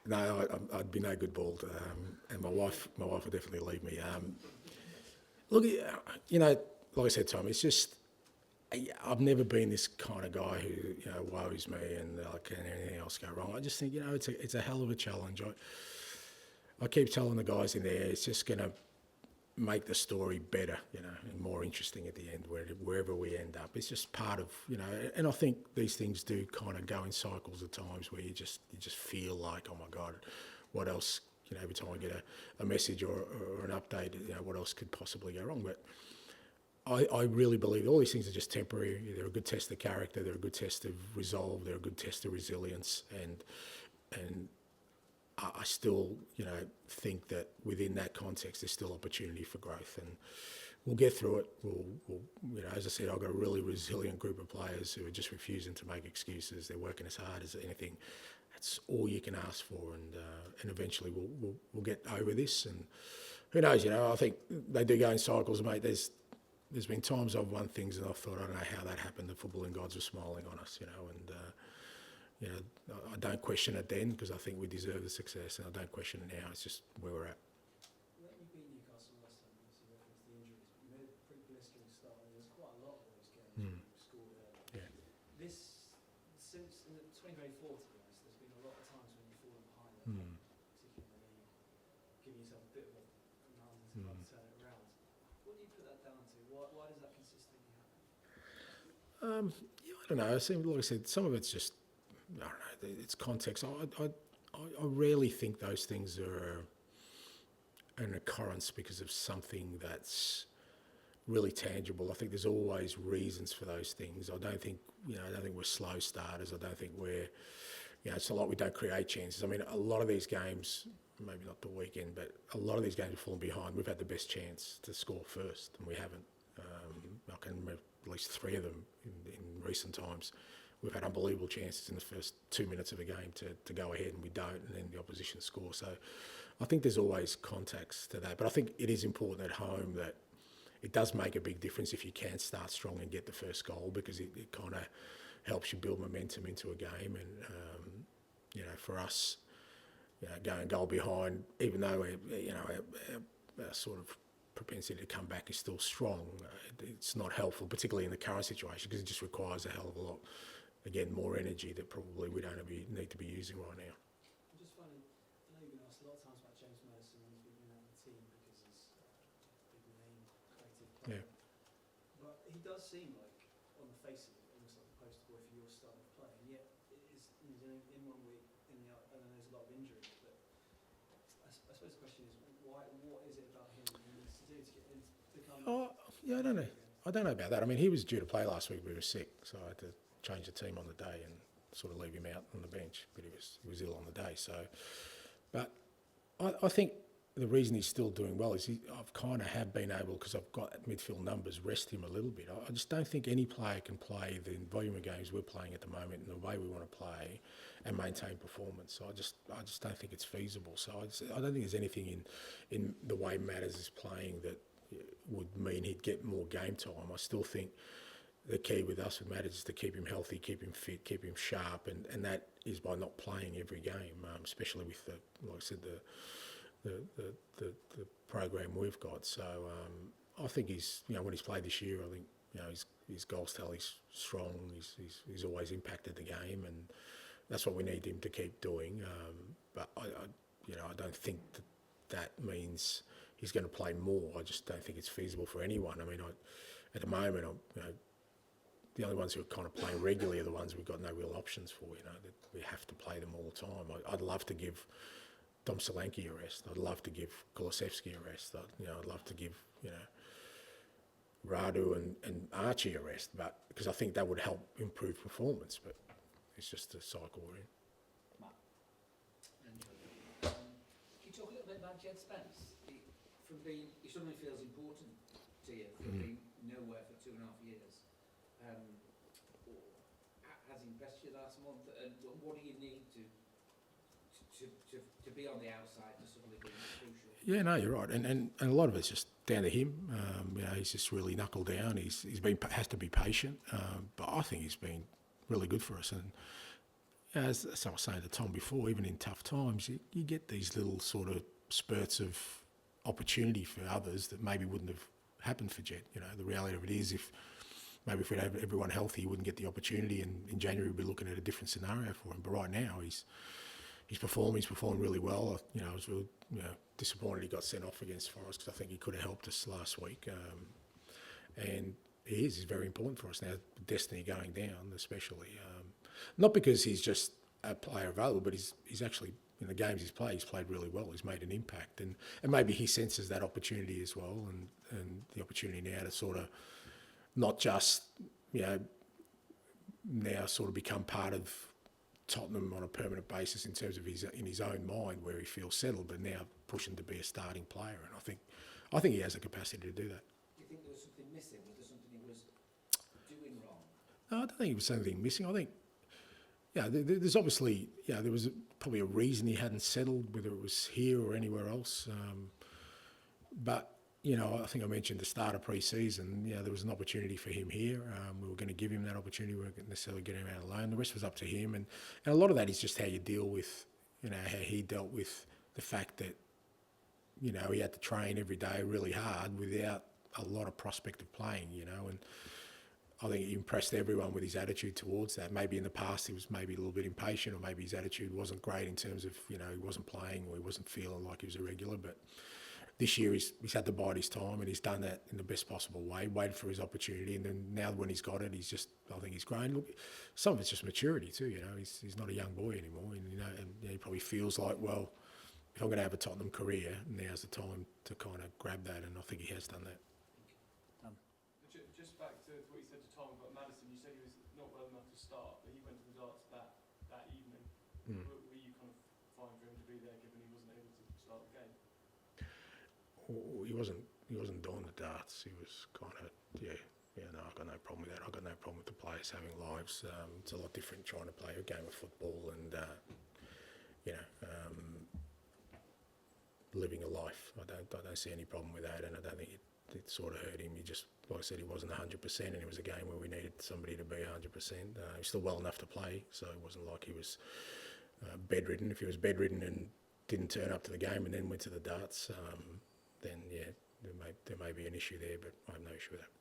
No, I'd be no good bald, and my wife would definitely leave me. Look, like I said, Tom, it's just I've never been this kind of guy who worries me and can anything else go wrong. I just think it's a hell of a challenge. I keep telling the guys in there it's just going to make the story better, and more interesting at the end, wherever we end up. It's just part of, and I think these things do kind of go in cycles at times where you just feel like, oh my God, what else? Every time I get a message or an update, what else could possibly go wrong? But I really believe all these things are just temporary. They're a good test of character. They're a good test of resolve. They're a good test of resilience. And I still, think that within that context, there's still opportunity for growth, and we'll get through it. We'll as I said, I've got a really resilient group of players who are just refusing to make excuses. They're working as hard as anything. That's all you can ask for, and eventually we'll get over this. And who knows? I think they do go in cycles, mate. There's been times I've won things and I've thought, I don't know how that happened. The footballing gods were smiling on us, and. I don't question it then because I think we deserve the success, and I don't question it now. It's just where we're at. When you beat Newcastle last time, obviously referenced the injuries, but you made a pretty blistering start, and there's quite a lot of those games you scored early. Yeah. Since in 2024, to be honest, there's been a lot of times when you've fallen behind, particularly giving yourself a bit of a mountain to try to turn it around. What do you put that down to? Why does that consistently happen? I don't know. Like I said, some of it's just. I don't know, it's context. I rarely think those things are an occurrence because of something that's really tangible. I think there's always reasons for those things. I don't think we're slow starters. I don't think we're, it's not like we don't create chances. I mean, a lot of these games, maybe not the weekend, but a lot of these games have fallen behind. We've had the best chance to score first, and we haven't. I can remember at least 3 of them in recent times. We've had unbelievable chances in the first 2 minutes of a game to go ahead, and we don't, and then the opposition score. So I think there's always context to that. But I think it is important at home that it does make a big difference if you can start strong and get the first goal, because it kind of helps you build momentum into a game. And, for us, going goal behind, even though our sort of propensity to come back is still strong, it's not helpful, particularly in the current situation, because it just requires a hell of a lot. Again, more energy that probably we don't need to be using right now. I'm just finding, I know you've been asked a lot of times about James Maddison and he's been out of the team because he's a big name, creative player. Yeah. But he does seem like, on the face of it, almost like the poster boy for your style of play. And yet, he's in 1 week, and there's a lot of injuries. But I suppose the question is, what is it about him that he needs to do to get him to come? I don't know. I don't know about that. I mean, he was due to play last week, but he was sick, so I had to change the team on the day and sort of leave him out on the bench. But he was ill on the day. So, but I think the reason he's still doing well is I've kind of have been able, because I've got midfield numbers, rest him a little bit. I just don't think any player can play the volume of games we're playing at the moment and the way we want to play and maintain performance. So I just don't think it's feasible. So I don't think there's anything in the way Matters is playing that would mean he'd get more game time. I still think the key with us with Matters is to keep him healthy, keep him fit, keep him sharp, and that is by not playing every game, especially with like I said, the program we've got. So I think he's, when he's played this year, I think his goals tally's strong. He's always impacted the game, and that's what we need him to keep doing. But I don't think that means he's going to play more. I just don't think it's feasible for anyone. I mean, at the moment, the only ones who are kind of playing regularly are the ones we've got no real options for. That we have to play them all the time. I'd love to give Dom Solanke a rest. I'd love to give Kulusevski a rest. I'd love to give Radu and Archie a rest, but because I think that would help improve performance. But it's just a cycle we're in. Matt. Can you talk a little bit about Djed Spence? He suddenly feels important to you from being nowhere for 2.5 years. Has he impressed you last month? And what do you need to be on the outside to suddenly be crucial? Yeah, no, you're right, and a lot of it's just down to him. He's just really knuckled down. Has to be patient, but I think he's been really good for us. And as I was saying to Tom before, even in tough times, you get these little sort of spurts of opportunity for others that maybe wouldn't have happened for Djed. You know, the reality of it is, if we'd have everyone healthy, he wouldn't get the opportunity, and in January we'd be looking at a different scenario for him. But right now, he's performing really well. You know, I was really disappointed he got sent off against Forest, because I think he could have helped us last week. And he's very important for us now. Destiny going down, especially. Not because he's just a player available, but he's actually, in the games he's played really well. He's made an impact, and maybe he senses that opportunity as well, and the opportunity now to sort of not just now sort of become part of Tottenham on a permanent basis in terms of in his own mind where he feels settled, but now pushing to be a starting player. And I think he has the capacity to do that. Do you think there was something missing? Was there something he was doing wrong? No, I don't think he was anything missing. I think, there's obviously, there was probably a reason he hadn't settled, whether it was here or anywhere else. But, I think I mentioned the start of pre-season, there was an opportunity for him here. We were going to give him that opportunity. We weren't going to necessarily get him out alone. The rest was up to him. And a lot of that is just how you deal with, how he dealt with the fact that, he had to train every day really hard without a lot of prospect of playing, and I think he impressed everyone with his attitude towards that. Maybe in the past he was maybe a little bit impatient, or maybe his attitude wasn't great in terms of, he wasn't playing or he wasn't feeling like he was a regular. But this year he's had to bide his time, and he's done that in the best possible way, waited for his opportunity, and then now when he's got it, I think he's grown. Look, some of it's just maturity too, he's not a young boy anymore, and he probably feels like, well, if I'm going to have a Tottenham career, now's the time to kind of grab that, and I think he has done that. Just back to what you said to Tom about Maddison, you said he was not well enough to start, but he went to the darts that evening. Were you kind of fine for him to be there, given he wasn't able to start the game? He wasn't doing the darts. He was kind of, no, I've got no problem with that. I've got no problem with the players having lives. It's a lot different trying to play a game of football and, living a life. I don't see any problem with that, and I don't think it sort of hurt him. He just, like I said, he wasn't 100%, and it was a game where we needed somebody to be 100%. He was still well enough to play, so it wasn't like he was bedridden. If he was bedridden and didn't turn up to the game and then went to the darts, then there may be an issue there, but I have no issue with that.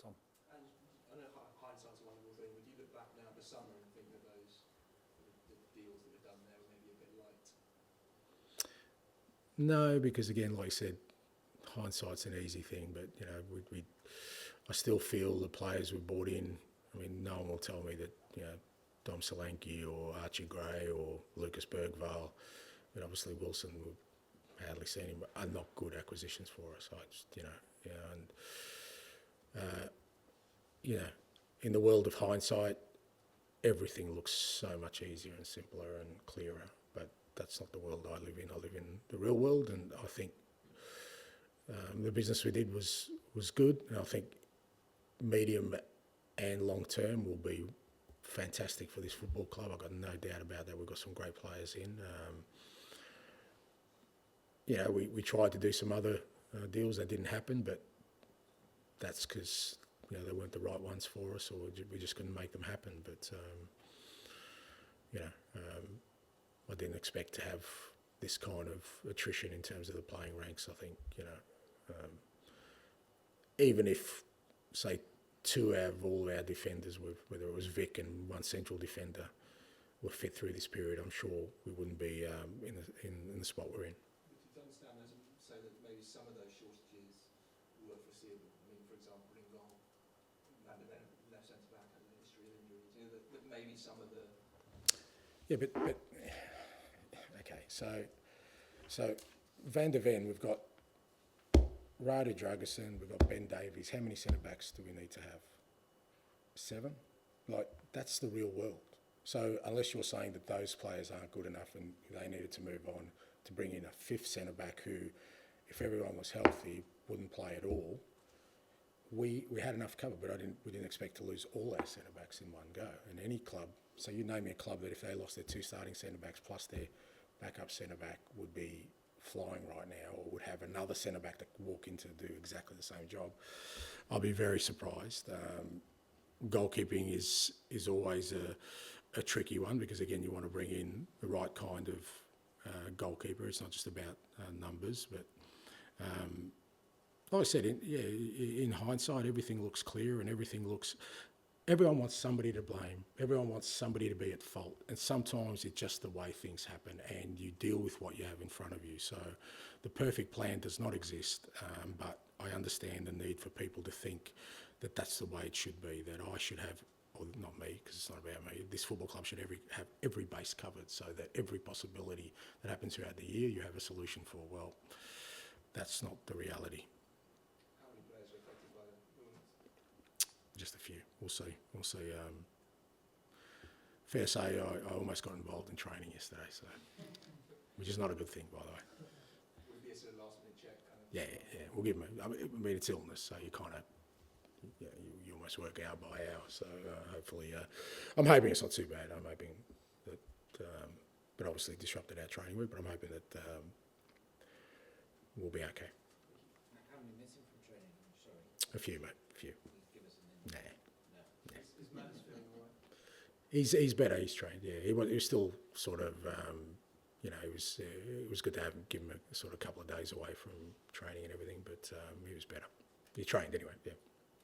Tom? And I know hindsight's a wonderful thing, but do you look back now at the summer and think that the deals that were done there were maybe a bit light? No, because again, like I said, hindsight's an easy thing, but I still feel the players we brought in. I mean, no one will tell me that Dom Solanke or Archie Gray or Lucas Bergvall, but obviously Wilson, we've hardly seen him, are not good acquisitions for us. I just, in the world of hindsight, everything looks so much easier and simpler and clearer, but that's not the world I live in. I live in the real world, and I think the business we did was good, and I think medium and long term will be fantastic for this football club. I've got no doubt about that. We've got some great players in. We tried to do some other deals that didn't happen, but that's because they weren't the right ones for us, or we just couldn't make them happen. But I didn't expect to have this kind of attrition in terms of the playing ranks. I think even if, say, two out of all our defenders, whether it was Vic and one central defender, were fit through this period, I'm sure we wouldn't be in the spot we're in. Do you understand those and say that maybe some of those shortages were foreseeable? I mean, for example, Ringon, Van der Ven, left centre back, had a history of injuries. That maybe some of the... Yeah, but okay, so Van der Ven, we've got Radu Dragusin, we've got Ben Davies. How many centre-backs do we need to have? 7? That's the real world. So unless you're saying that those players aren't good enough and they needed to move on to bring in a 5th centre-back who, if everyone was healthy, wouldn't play at all, we had enough cover, but we didn't expect to lose all our centre-backs in one go. And any club, so you name me a club that if they lost their 2 starting centre-backs plus their backup centre-back would be flying right now, or would have another centre-back that could walk in to do exactly the same job, I'll be very surprised. Goalkeeping is always a tricky one because again you want to bring in the right kind of goalkeeper. It's not just about numbers, but like I said, in hindsight, everything looks clear and everyone wants somebody to blame. Everyone wants somebody to be at fault. And sometimes it's just the way things happen and you deal with what you have in front of you. So the perfect plan does not exist, but I understand the need for people to think that that's the way it should be, that I should have, or not me, because it's not about me, this football club should have every base covered so that every possibility that happens throughout the year you have a solution for. Well, that's not the reality. How many players are affected by the illness? Just a few. We'll see. Fair to say, I almost got involved in training yesterday, so which is not a good thing, by the way. Would it be a sort of last minute check kind of? Yeah. We'll give them. I mean, it's illness, so you kind of, you almost work hour by hour. So hopefully, I'm hoping it's not too bad. I'm hoping that, but obviously disrupted our training week. But I'm hoping that we'll be okay. How many missing from training? Sorry. A few, mate. A few. Give us a minute. Nah. Is Maddison feeling all right? He's better. He's trained. Yeah, he was still sort of. It was good to give him a sort of couple of days away from training and everything. But he was better. He trained anyway. Yeah.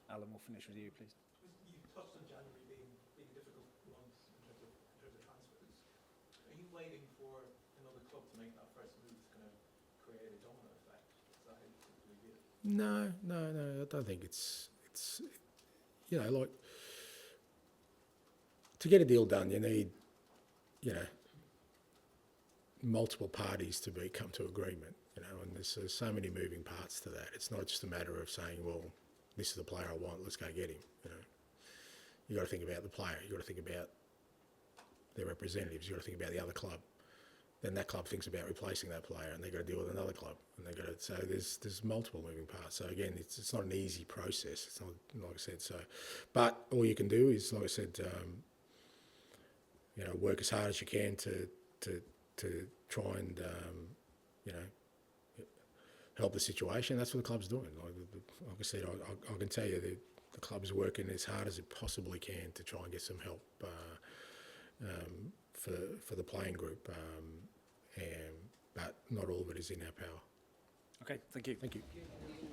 Alan, we'll finish with you, please. You touched on January being a difficult month in terms of transfers. Are you waiting for another club to make that first move to kind of create a domino effect? Is that how you typically do it? No. I don't think it's like to get a deal done, you need multiple parties to come to agreement. And there's so many moving parts to that. It's not just a matter of saying, well, this is the player I want, let's go get him. You got to think about the player. You got to think about their representatives. You got to think about the other club. Then that club thinks about replacing that player, and they got to deal with another club. And they got to. So there's multiple moving parts. So again, it's not an easy process. It's not like I said. So, but all you can do is, like I said, work as hard as you can to try and help the situation. That's what the club's doing. Like I said, I can tell you that the club's working as hard as it possibly can to try and get some help for the playing group, but not all of it is in our power. Okay, thank you. Thank you. Thank you.